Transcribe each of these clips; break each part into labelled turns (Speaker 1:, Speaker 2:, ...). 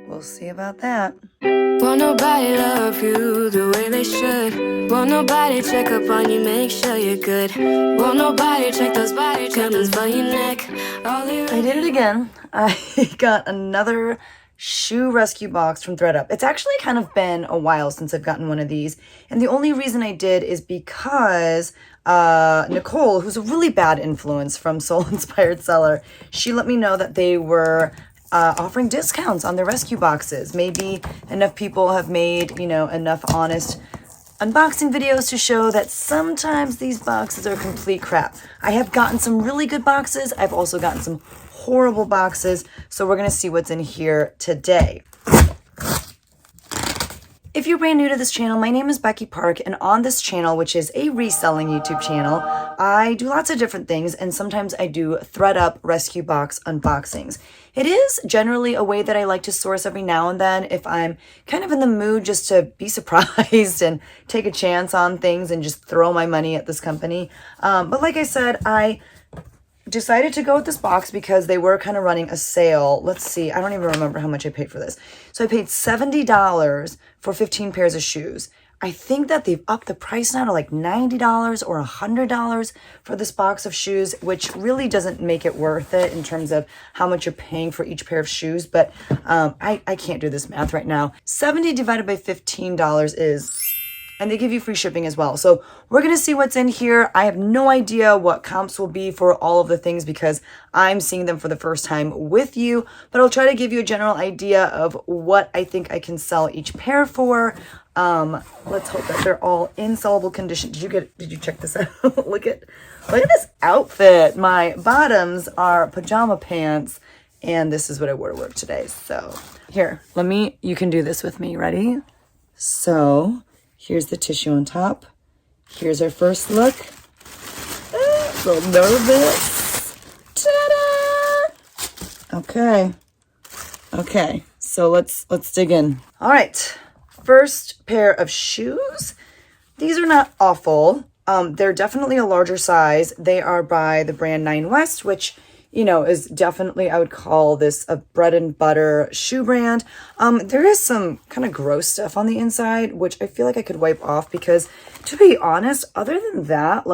Speaker 1: we'll see about that.
Speaker 2: Won't nobody love you the way they should. Won't nobody check up on you, make sure you're good. Won't nobody check those body buttons for your neck.
Speaker 1: I did it again. I got another shoe rescue box from thredUP. It's actually kind of been a while since I've gotten one of these. And the only reason I did is because Nicole, who's a really bad influence from Soul Inspired Seller, she let me know that they were offering discounts on their rescue boxes. Maybe enough people have made, enough honest unboxing videos to show that sometimes these boxes are complete crap. I have gotten some really good boxes. I've also gotten some horrible boxes. So we're going to see what's in here today. If you're brand new to this channel, my name is Becky Park, and on this channel, which is a reselling YouTube channel, I do lots of different things, and sometimes I do thredUP rescue box unboxings. It is generally a way that I like to source every now and then if I'm kind of in the mood just to be surprised and take a chance on things and just throw my money at this company. But like I said, I decided to go with this box because they were kind of running a sale. Let's see, I don't even remember how much I paid for this. So I paid $70 for 15 pairs of shoes. I think that they've upped the price now to like $90 or $100 for this box of shoes, which really doesn't make it worth it in terms of how much you're paying for each pair of shoes. But I can't do this math right now. 70 divided by $15 is... and they give you free shipping as well. So we're going to see what's in here. I have no idea what comps will be for all of the things because I'm seeing them for the first time with you. But I'll try to give you a general idea of what I think I can sell each pair for. Let's hope that they're all in sellable condition. Did you check this out? Look at this outfit. My bottoms are pajama pants. And this is what I wore to work today. So here, you can do this with me. Ready? So... here's the tissue on top. Here's our first look. A little nervous. Ta-da! Okay. So let's dig in. All right. First pair of shoes. These are not awful. They're definitely a larger size. They are by the brand Nine West, which is definitely, I would call this a bread and butter shoe brand. There is some kind of gross stuff on the inside, which I feel like I could wipe off because, to be honest, other than that,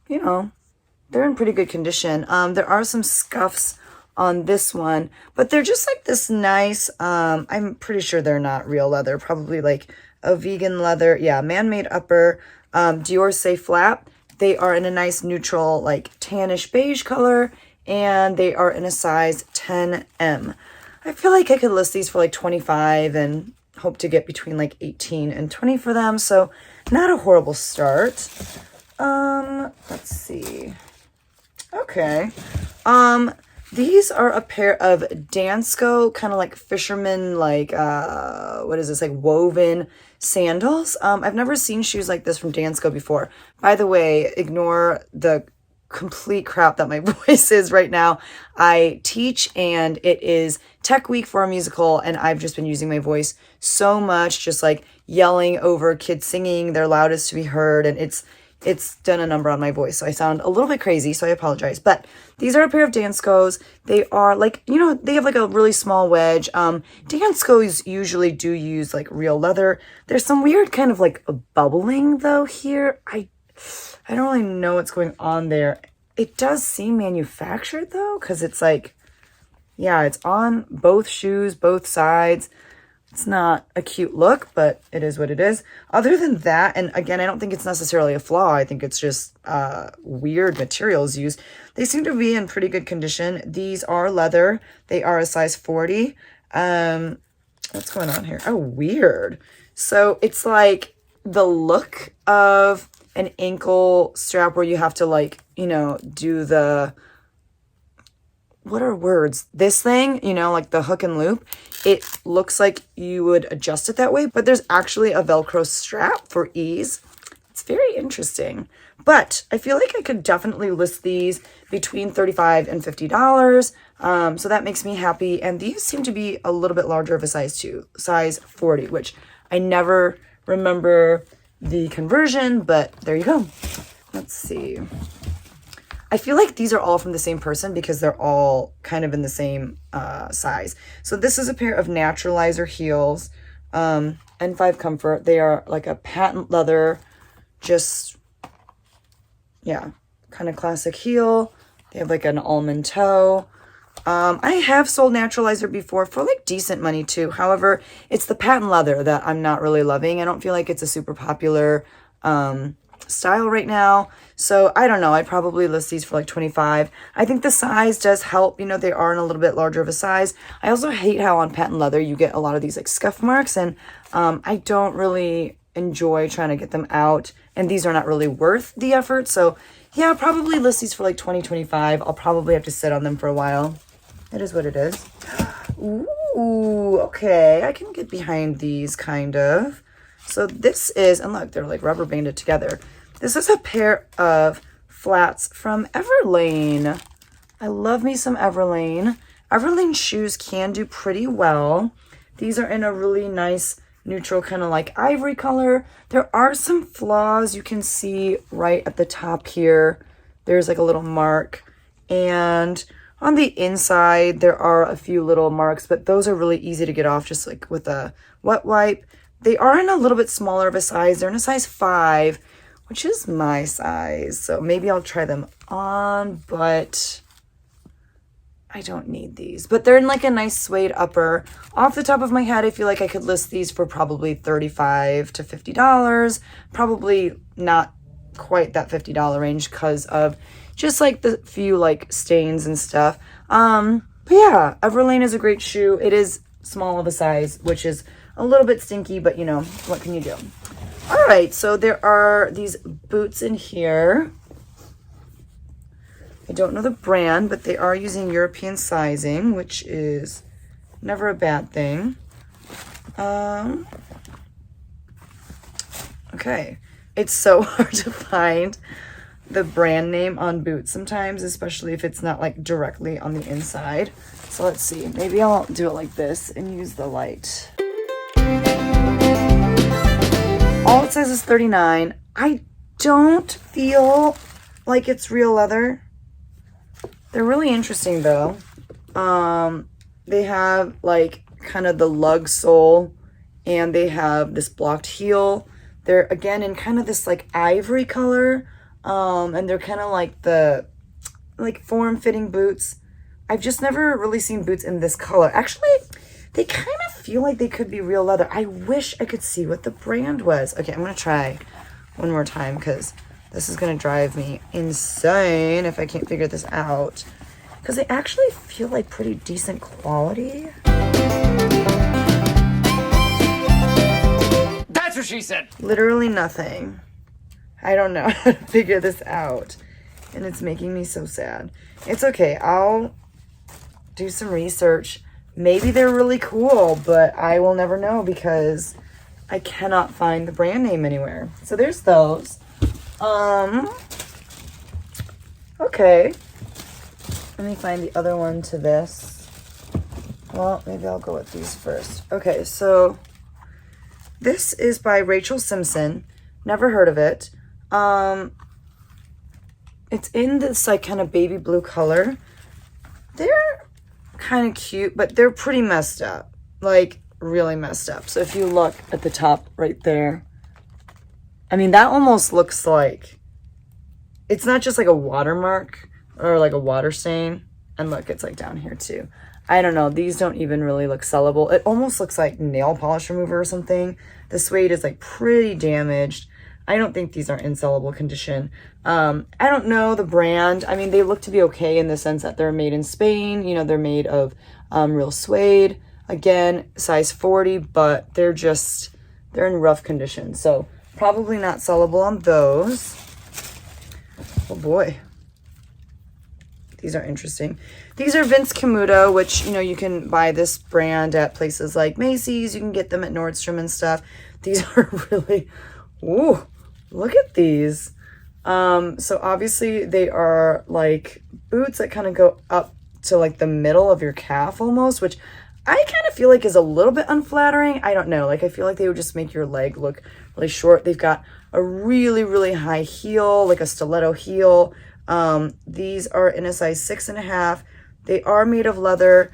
Speaker 1: they're in pretty good condition. There are some scuffs on this one, but they're just like this nice, I'm pretty sure they're not real leather, probably like a vegan leather. Yeah, man-made upper, Dior Safe Flap. They are in a nice neutral, like tannish beige color, and they are in a size 10M. I feel like I could list these for like 25 and hope to get between like 18 and 20 for them. So not a horrible start. Let's see. Okay. These are a pair of Danskos, kind of like fisherman, like, what is this, like woven sandals. I've never seen shoes like this from Danskos before. By the way, ignore the complete crap that my voice is right now. I teach and it is tech week for a musical and I've just been using my voice so much, just like yelling over kids singing their loudest to be heard, and it's done a number on my voice. So I sound a little bit crazy, so I apologize. But these are a pair of Danskos. They are like, they have like a really small wedge. Danskos usually do use like real leather. There's some weird kind of like bubbling though here. I don't really know what's going on there. It does seem manufactured though, because it's like, yeah, it's on both shoes, both sides. It's not a cute look, but it is what it is. Other than that, and again, I don't think it's necessarily a flaw. I think it's just weird materials used. They seem to be in pretty good condition. These are leather. They are a size 40. What's going on here? Oh, weird. So it's like the look of an ankle strap where you have to like, do the, what are words? This thing, like the hook and loop. It looks like you would adjust it that way, but there's actually a Velcro strap for ease. It's very interesting, but I feel like I could definitely list these between $35 and $50. So that makes me happy. And these seem to be a little bit larger of a size too, size 40, which I never remember the conversion, but there you go. Let's see. I feel like these are all from the same person because they're all kind of in the same size. So this is a pair of Naturalizer Heels, N5 Comfort. They are like a patent leather, just, yeah, kind of classic heel. They have like an almond toe. I have sold Naturalizer before for like decent money too. However, it's the patent leather that I'm not really loving. I don't feel like it's a super popular style right now. So I don't know. I'd probably list these for like 25. I think the size does help. You know, they are in a little bit larger of a size. I also hate how on patent leather you get a lot of these like scuff marks, and I don't really enjoy trying to get them out. And these are not really worth the effort. So yeah, I'll probably list these for like 20, 25. I'll probably have to sit on them for a while. It is what it is. Ooh, okay. I can get behind these kind of. So this is, and look, they're like rubber banded together. This is a pair of flats from Everlane. I love me some Everlane. Everlane shoes can do pretty well. These are in a really nice neutral kind of like ivory color. There are some flaws you can see right at the top here. There's like a little mark, and on the inside there are a few little marks, but those are really easy to get off just like with a wet wipe. They are in a little bit smaller of a size. They're in a size 5, which is my size, so maybe I'll try them on, but I don't need these. But they're in like a nice suede upper. Off the top of my head, I feel like I could list these for probably $35 to $50. Probably not quite that $50 range because of just like the few like stains and stuff. But yeah, Everlane is a great shoe. It is small of a size, which is a little bit stinky, but you know, what can you do? All right, so there are these boots in here. I don't know the brand, but they are using European sizing, which is never a bad thing. Okay, it's so hard to find the brand name on boots sometimes, especially if it's not like directly on the inside. So let's see, maybe I'll do it like this and use the light. All it says is 39. I don't feel like it's real leather. They're really interesting though. They have like kind of the lug sole, and they have this blocked heel. They're again in kind of this like ivory color. And they're kind of like the like form-fitting boots. I've just never really seen boots in this color. Actually, they kind of feel like they could be real leather. I wish I could see what the brand was. Okay, I'm going to try one more time because this is going to drive me insane if I can't figure this out. Because they actually feel like pretty decent quality.
Speaker 3: That's what she said.
Speaker 1: Literally nothing. I don't know how to figure this out, and it's making me so sad. It's okay. I'll do some research. Maybe they're really cool, but I will never know because I cannot find the brand name anywhere. So there's those. Okay. Let me find the other one to this. Well, maybe I'll go with these first. Okay, so this is by Rachel Simpson. Never heard of it. It's in this like kind of baby blue color. They're kind of cute, but they're pretty messed up, like really messed up. So if you look at the top right there, I mean, that almost looks like, it's not just like a watermark or like a water stain. And look, it's like down here too. I don't know. These don't even really look sellable. It almost looks like nail polish remover or something. The suede is like pretty damaged. I don't think these are in sellable condition. I don't know the brand. I mean, they look to be okay in the sense that they're made in Spain. You know, they're made of real suede. Again, size 40, but they're in rough condition. So probably not sellable on those. Oh boy. These are interesting. These are Vince Camuto, which, you know, you can buy this brand at places like Macy's. You can get them at Nordstrom and stuff. These are really, ooh, look at these. So obviously they are like boots that kind of go up to like the middle of your calf almost, which I kind of feel like is a little bit unflattering. I don't know. Like, I feel like they would just make your leg look really short. They've got a really, really high heel, like a stiletto heel. These are in a size 6.5. They are made of leather.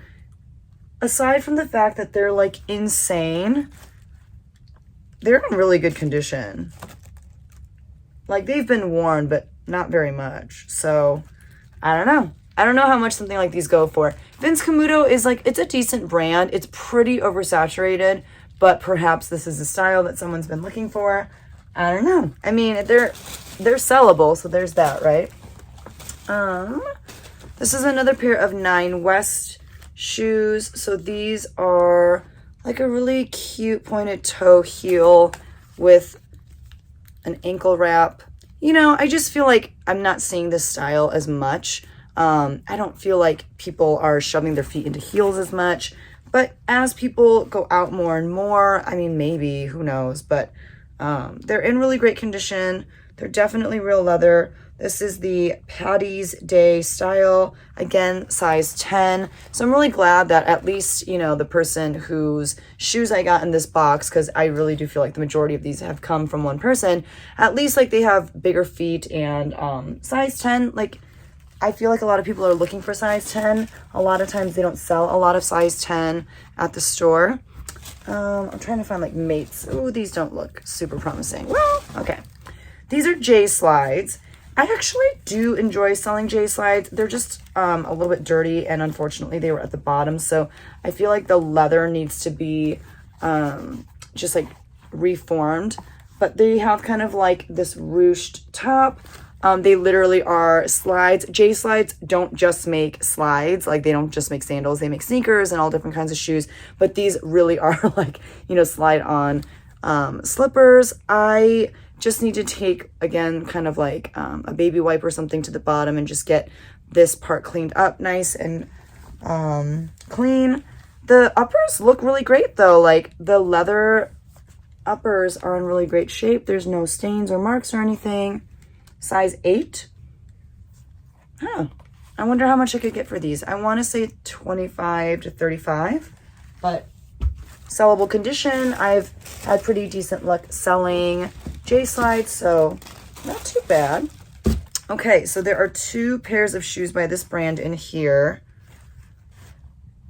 Speaker 1: Aside from the fact that they're like insane, they're in really good condition. Like, they've been worn, but not very much. So, I don't know. I don't know how much something like these go for. Vince Camuto is like, it's a decent brand. It's pretty oversaturated, but perhaps this is a style that someone's been looking for. I don't know. I mean, they're sellable, so there's that, right? This is another pair of 9 West shoes. So these are like a really cute pointed toe heel with an ankle wrap. You know, I just feel like I'm not seeing this style as much. I don't feel like people are shoving their feet into heels as much, but as people go out more and more, I mean, maybe, who knows, but they're in really great condition. They're definitely real leather. This is the Patty's Day style, again, size 10. So I'm really glad that at least, you know, the person whose shoes I got in this box, because I really do feel like the majority of these have come from one person, at least like they have bigger feet and size 10, like I feel like a lot of people are looking for size 10. A lot of times they don't sell a lot of size 10 at the store. I'm trying to find like mates. Ooh, these don't look super promising. Well, okay. These are J slides. I actually do enjoy selling J slides. They're just a little bit dirty, and unfortunately they were at the bottom. So I feel like the leather needs to be just like reformed. But they have kind of like this ruched top. They literally are slides. J slides don't just make slides. Like, they don't just make sandals. They make sneakers and all different kinds of shoes. But these really are like, you know, slide on slippers. I just need to take, again, kind of like a baby wipe or something to the bottom and just get this part cleaned up nice and clean. The uppers look really great though. Like, the leather uppers are in really great shape. There's no stains or marks or anything. Size 8. Huh. I wonder how much I could get for these. I want to say 25 to 35, but sellable condition. I've had pretty decent luck selling J slides, so not too bad. Okay, so there are 2 pairs of shoes by this brand in here,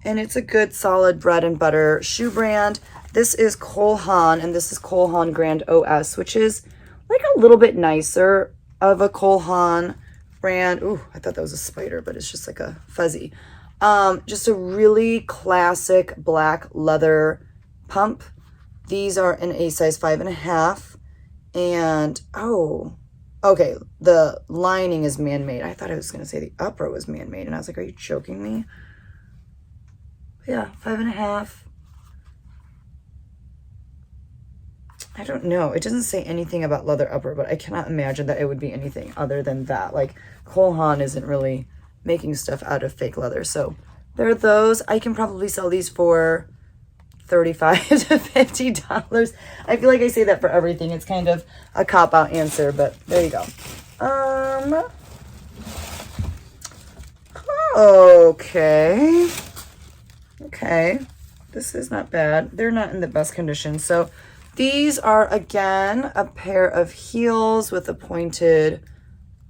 Speaker 1: and it's a good solid bread and butter shoe brand. This is Cole Haan, and this is Cole Haan Grand OS, which is like a little bit nicer of a Cole Haan brand. Ooh, I thought that was a spider, but it's just like a fuzzy. Just a really classic black leather pump. These are in a size 5.5. And, oh, okay, the lining is man-made. I thought I was going to say the upper was man-made, and I was like, are you joking me? Yeah, 5.5. I don't know. It doesn't say anything about leather upper, but I cannot imagine that it would be anything other than that. Like, Cole Haan isn't really making stuff out of fake leather. So there are those. I can probably sell these for $35 to $50. I feel like I say that for everything. It's kind of a cop-out answer, but there you go. Okay. Okay. This is not bad. They're not in the best condition. So these are, again, a pair of heels with a pointed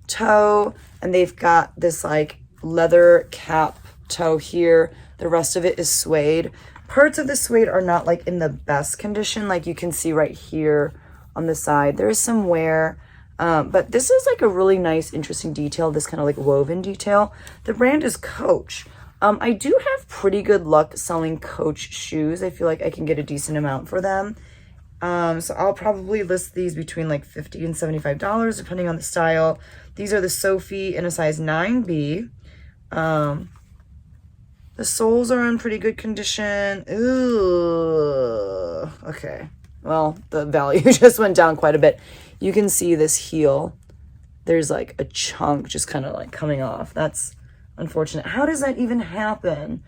Speaker 1: toe, and they've got this like leather cap toe here. The rest of it is suede. Parts of the suede are not like in the best condition, like you can see right here on the side. There is some wear, but this is like a really nice, interesting detail, this kind of like woven detail. The brand is Coach. I do have pretty good luck selling Coach shoes. I feel like I can get a decent amount for them. So I'll probably list these between like $50 and $75, depending on the style. These are the Sophie in a size 9B. The soles are in pretty good condition. Ooh, okay. Well, the value just went down quite a bit. You can see this heel. There's like a chunk just kind of like coming off. That's unfortunate. How does that even happen?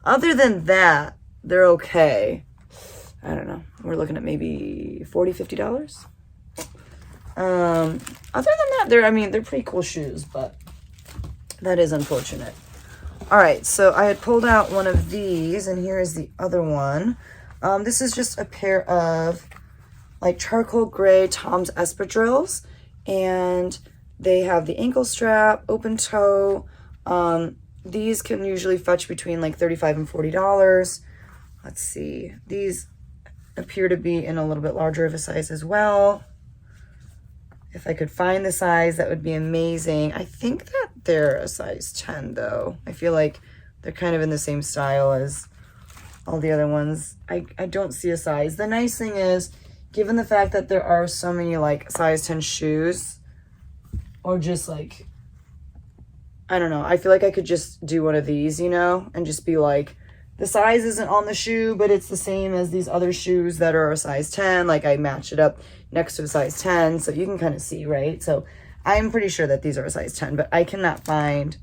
Speaker 1: Other than that, they're okay. I don't know. We're looking at maybe $40, $50. Other than that, they're pretty cool shoes, but that is unfortunate. All right, so I had pulled out one of these, and here is the other one. This is just a pair of like charcoal gray Tom's Espadrilles, and They have the ankle strap, open toe. These can usually fetch between like $35 and $40. Let's see. These appear to be in a little bit larger of a size as well. If I could find the size, that would be amazing. I think that they're a size 10 though. I feel like they're kind of in the same style as all the other ones. I don't see a size. The nice thing is, given the fact that there are so many like size 10 shoes, or just like, I don't know, I feel like I could just do one of these, you know, and just be like, the size isn't on the shoe, but it's the same as these other shoes that are a size 10. Like I match it up next to a size 10, so you can kind of see, right? So I'm pretty sure that these are a size 10, but I cannot find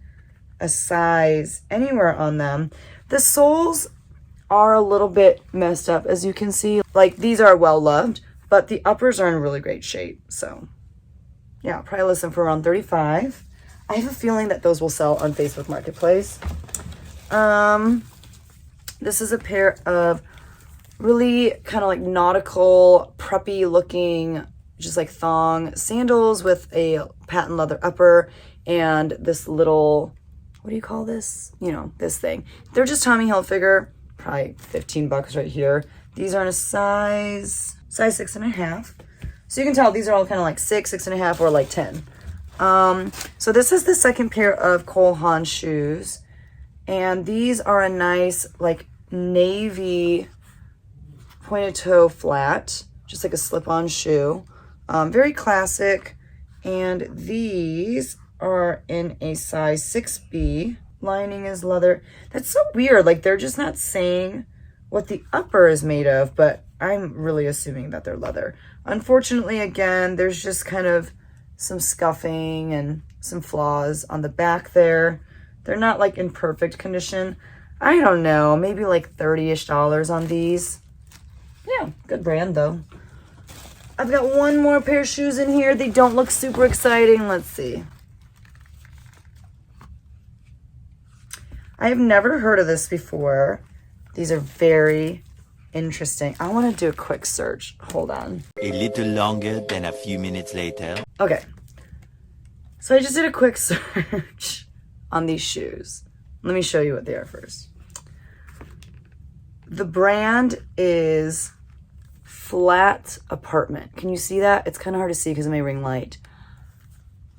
Speaker 1: a size anywhere on them. The soles are a little bit messed up, as you can see. Like these are well loved, but the uppers are in really great shape. So yeah, I'll probably list them for around $35. I have a feeling that those will sell on Facebook Marketplace. This is a pair of really kind of like nautical, preppy looking, just like thong sandals with a patent leather upper and this little, what do you call this? You know, this thing. They're just Tommy Hilfiger, probably $15 right here. These are in a size 6.5. So you can tell these are all kind of like 6, 6.5, or like 10. So this is the second pair of Cole Haan shoes. And these are a nice like navy pointed toe flat, just like a slip-on shoe. Very classic. And these are in a size 6B. Lining is leather. That's so weird. Like they're just not saying what the upper is made of, but I'm really assuming that they're leather. Unfortunately, again, there's just kind of some scuffing and some flaws on the back there. They're not like in perfect condition. I don't know, maybe like $30-ish on these. Yeah, good brand though. I've got one more pair of shoes in here. They don't look super exciting. Let's see. I've never heard of this before. These are very interesting. I want to do a quick search. Hold on.
Speaker 3: A little longer than a few minutes later.
Speaker 1: Okay. So I just did a quick search on these shoes. Let me show you what they are first. The brand is Flat Apartment. Can you see that? It's kind of hard to see because of my ring light.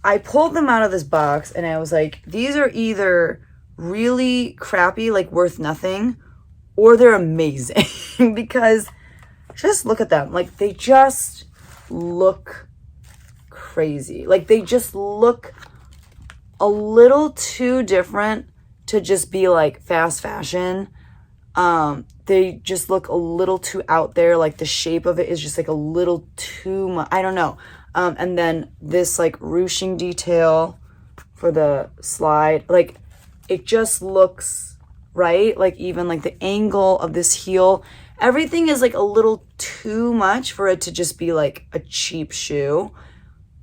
Speaker 1: I pulled them out of this box and I was like, these are either really crappy, like worth nothing, or they're amazing. Because just look at them. Like they just look crazy. Like they just look a little too different to just be like fast fashion. They just look a little too out there. Like the shape of it is just like a little too much. I don't know. And then this like ruching detail for the slide, like it just looks right. Like even like the angle of this heel, everything is like a little too much for it to just be like a cheap shoe.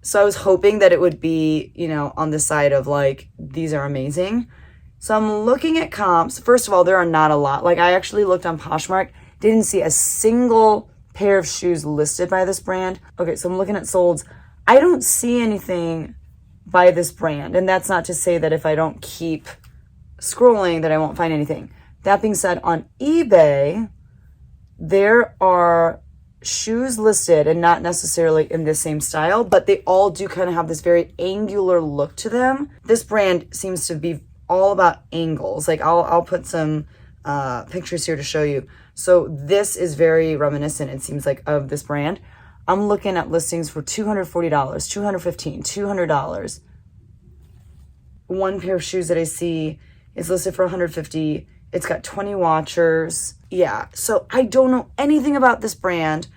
Speaker 1: So I was hoping that it would be, you know, on the side of like, these are amazing. So I'm looking at comps. First of all, there are not a lot. Like I actually looked on Poshmark, didn't see a single pair of shoes listed by this brand. Okay, so I'm looking at solds. I don't see anything by this brand. And that's not to say that if I don't keep scrolling that I won't find anything. That being said, on eBay, there are shoes listed and not necessarily in the same style, but they all do kind of have this very angular look to them. This brand seems to be all about angles. Like I'll put some pictures here to show you. So this is very reminiscent, it seems like, of this brand. I'm looking at listings for $240, $215, $200. One pair of shoes that I see is listed for $150. It's got 20 watchers. Yeah, so I don't know anything about this brand.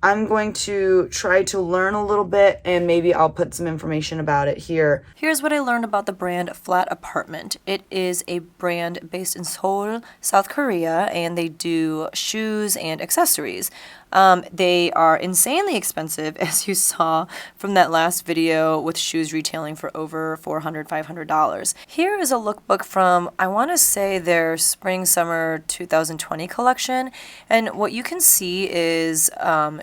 Speaker 1: I'm going to try to learn a little bit and maybe I'll put some information about it here.
Speaker 4: Here's what I learned about the brand Flat Apartment. It is a brand based in Seoul, South Korea, and they do shoes and accessories. They are insanely expensive, as you saw from that last video with shoes retailing for over $400, $500. Here is a lookbook from, I want to say, their spring-summer 2020 collection. And what you can see is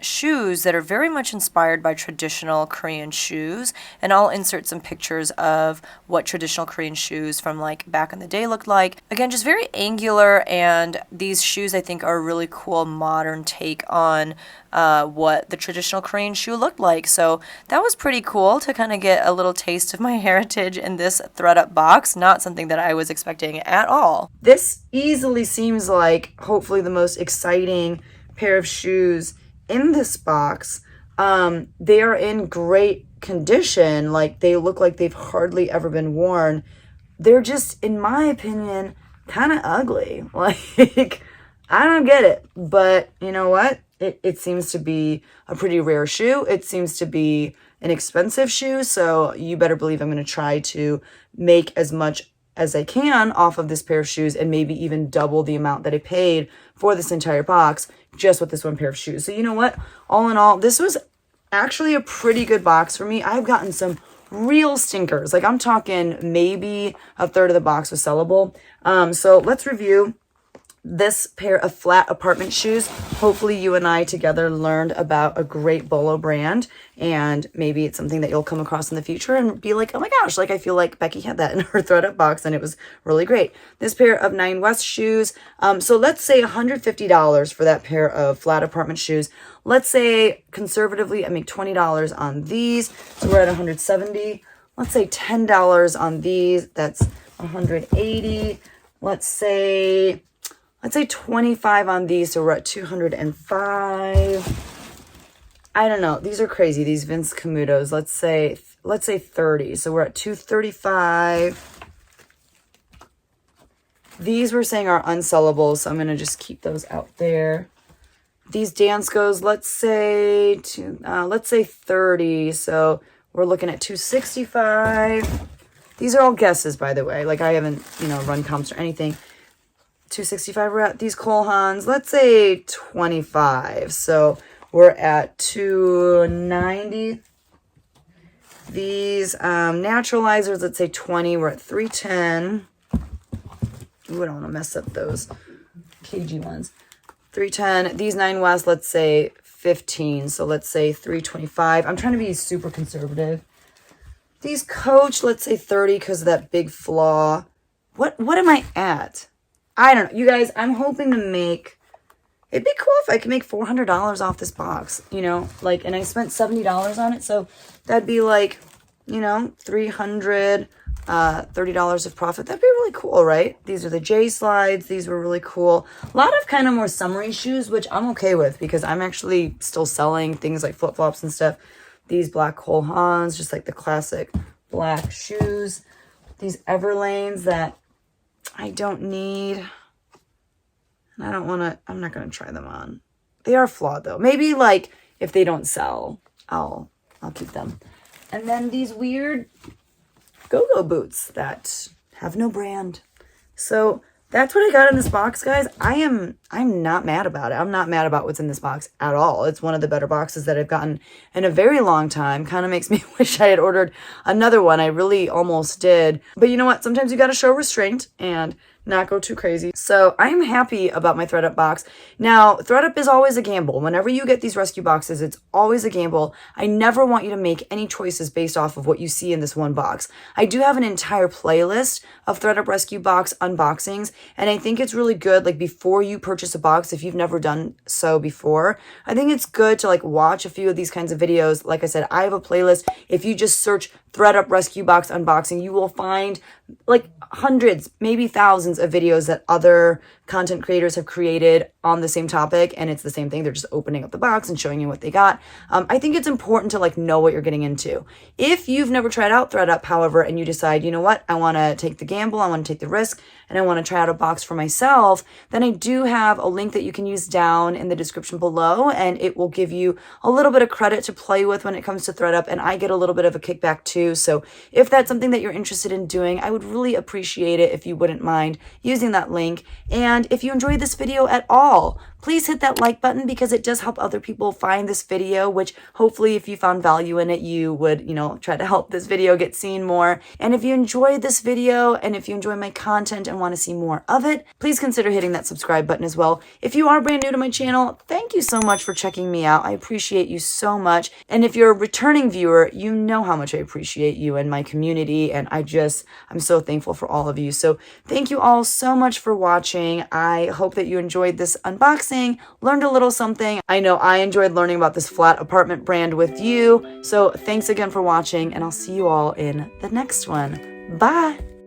Speaker 4: shoes that are very much inspired by traditional Korean shoes. And I'll insert some pictures of what traditional Korean shoes from like back in the day looked like. Again, just very angular, and these shoes I think are a really cool modern take on what the traditional Korean shoe looked like. So that was pretty cool to kind of get a little taste of my heritage in this thredUP box. Not something that I was expecting at all.
Speaker 1: This easily seems like hopefully the most exciting pair of shoes in this box. They are in great condition. Like, they look like they've hardly ever been worn. They're just, in my opinion, kind of ugly. Like, I don't get it. But you know what? It seems to be a pretty rare shoe. It seems to be an expensive shoe. So you better believe I'm going to try to make as much as I can off of this pair of shoes, and maybe even double the amount that I paid for this entire box just with this one pair of shoes. So you know what? All in all, this was actually a pretty good box for me. I've gotten some real stinkers. Like, I'm talking maybe a third of the box was sellable. So let's review this pair of flat apartment shoes. Hopefully you and I together learned about a great Bolo brand, and maybe it's something that you'll come across in the future and be like, oh my gosh, like I feel like Becky had that in her thredUP box and it was really great. This pair of Nine West shoes. So let's say $150 for that pair of flat apartment shoes. Let's say conservatively I make $20 on these. So we're at $170. Let's say $10 on these. That's $180. Let's say 25 on these, so we're at 205. I don't know. These are crazy, these Vince Camutos. Let's say 30, so we're at 235. These we're saying are unsellable, so I'm going to just keep those out there. These Danskos, let's say 30, so we're looking at 265. These are all guesses, by the way. Like, I haven't, run comps or anything. 265 we're at. These Cole Haans, let's say 25. So we're at 290. These Naturalizers, let's say 20. We're at 310. Ooh, I don't want to mess up those KG ones. 310. These Nine West, let's say 15. So let's say 325. I'm trying to be super conservative. These Coach, let's say 30 because of that big flaw. What am I at? I don't know. You guys, I'm hoping to make... It'd be cool if I could make $400 off this box, and I spent $70 on it, so that'd be like, $330 of profit. That'd be really cool, right? These are the J slides. These were really cool. A lot of kind of more summery shoes, which I'm okay with because I'm actually still selling things like flip-flops and stuff. These black Cole Haans, just like the classic black shoes. These Everlanes that I don't need. And I don't want to, I'm not going to try them on. They are flawed though. Maybe like if they don't sell, I'll keep them. And then these weird go-go boots that have no brand. So that's what I got in this box, guys. I'm not mad about it. I'm not mad about what's in this box at all. It's one of the better boxes that I've gotten in a very long time. Kind of makes me wish I had ordered another one. I really almost did. But you know what? Sometimes you got to show restraint and not go too crazy. So I'm happy about my thredUP box. Now, thredUP is always a gamble. Whenever you get these rescue boxes, it's always a gamble. I never want you to make any choices based off of what you see in this one box. I do have an entire playlist of thredUP rescue box unboxings, and I think it's really good, like before you purchase a box, if you've never done so before, I think it's good to like watch a few of these kinds of videos. Like I said, I have a playlist. If you just search thredUP rescue box unboxing, you will find like hundreds, maybe thousands of videos that other content creators have created on the same topic, and it's the same thing. They're just opening up the box and showing you what they got. I think it's important to like know what you're getting into. If you've never tried out thredUP, however, and you decide, you know what, I want to take the gamble, I want to take the risk, and I want to try out a box for myself, then I do have a link that you can use down in the description below, and it will give you a little bit of credit to play with when it comes to thredUP, and I get a little bit of a kickback too. So if that's something that you're interested in doing, I would really appreciate it if you wouldn't mind using that link. And if you enjoyed this video at all, please hit that like button because it does help other people find this video, which hopefully if you found value in it, you would, try to help this video get seen more. And if you enjoyed this video and if you enjoy my content and want to see more of it, please consider hitting that subscribe button as well. If you are brand new to my channel, thank you so much for checking me out. I appreciate you so much. And if you're a returning viewer, you know how much I appreciate you and my community. And I'm so thankful for all of you. So thank you all so much for watching. I hope that you enjoyed this unboxing, learned a little something. I know I enjoyed learning about this flat apartment brand with you. So thanks again for watching, and I'll see you all in the next one. Bye.